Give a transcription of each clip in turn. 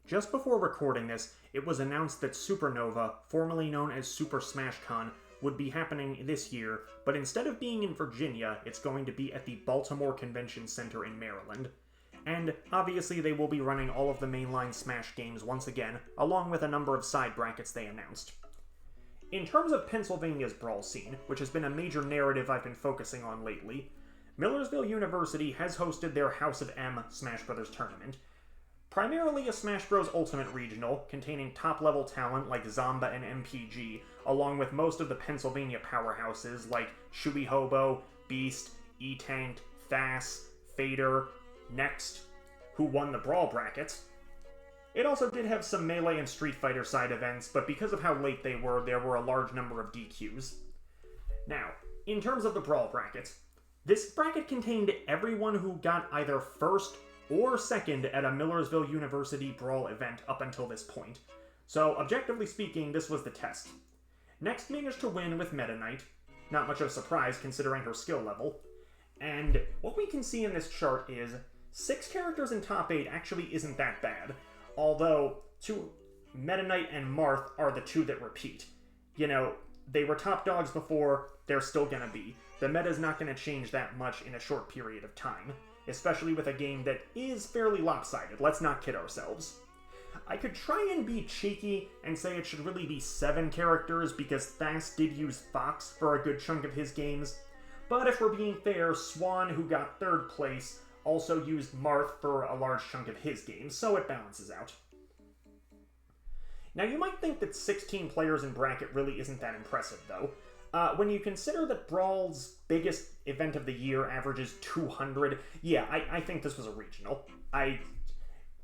Just before recording this, it was announced that Supernova, formerly known as Super Smash Con, would be happening this year, but instead of being in Virginia, it's going to be at the Baltimore Convention Center in Maryland. And obviously they will be running all of the mainline Smash games once again, along with a number of side brackets they announced. In terms of Pennsylvania's brawl scene, which has been a major narrative I've been focusing on lately, Millersville University has hosted their House of M Smash Bros. Tournament. Primarily a Smash Bros. Ultimate regional, containing top-level talent like Zomba and MPG, along with most of the Pennsylvania powerhouses like Shuey Hobo, Beast, E-Tanked, Fass, Fader, Next, who won the Brawl brackets. It also did have some Melee and Street Fighter side events, but because of how late they were, there were a large number of DQs. Now, in terms of the Brawl brackets, this bracket contained everyone who got either first or second at a Millersville University Brawl event up until this point. So, objectively speaking, this was the test. Next managed to win with Meta Knight, not much of a surprise considering her skill level. And what we can see in this chart is 6 characters in top 8 actually isn't that bad, although Meta Knight and Marth are the 2 that repeat. You know, they were top dogs before, they're still gonna be. The meta's not gonna change that much in a short period of time, especially with a game that is fairly lopsided, let's not kid ourselves. I could try and be cheeky and say it should really be 7 characters because Fass did use Fox for a good chunk of his games, but if we're being fair, Swan, who got 3rd place, also used Marth for a large chunk of his games, so it balances out. Now you might think that 16 players in bracket really isn't that impressive though. When you consider that Brawl's biggest event of the year averages 200, yeah, I think this was a regional.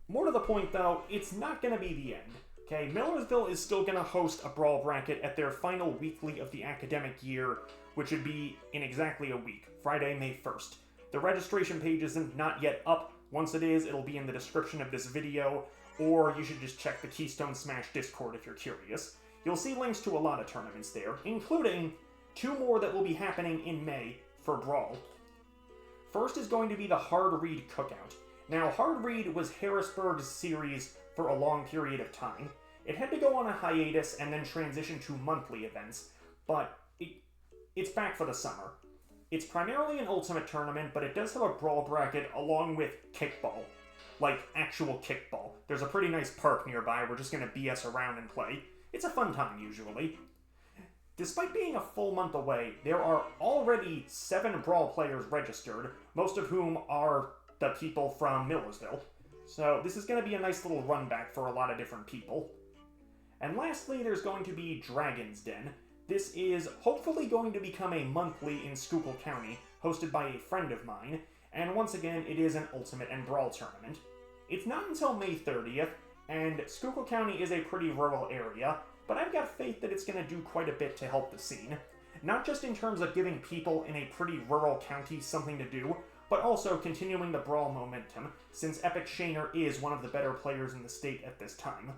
More to the point though, it's not going to be the end. Okay, Millersville is still going to host a Brawl bracket at their final weekly of the academic year, which would be in exactly a week, Friday, May 1st. The registration page isn't not yet up. Once it is, it'll be in the description of this video, or you should just check the Keystone Smash Discord if you're curious. You'll see links to a lot of tournaments there, including 2 more that will be happening in May for Brawl. First is going to be the Hard Read Cookout. Now, Hard Read was Harrisburg's series for a long period of time. It had to go on a hiatus and then transition to monthly events, but it's back for the summer. It's primarily an Ultimate tournament, but it does have a Brawl bracket along with Kickball. Like, actual Kickball. There's a pretty nice park nearby, we're just gonna BS around and play. It's a fun time, usually. Despite being a full month away, there are already 7 Brawl players registered, most of whom are the people from Millersville. So this is going to be a nice little run back for a lot of different people. And lastly, there's going to be Dragon's Den. This is hopefully going to become a monthly in Schuylkill County, hosted by a friend of mine, and once again, it is an Ultimate and Brawl tournament. It's not until May 30th, and Schuylkill County is a pretty rural area, but I've got faith that it's going to do quite a bit to help the scene. Not just in terms of giving people in a pretty rural county something to do, but also continuing the Brawl momentum, since Epic Shaner is one of the better players in the state at this time.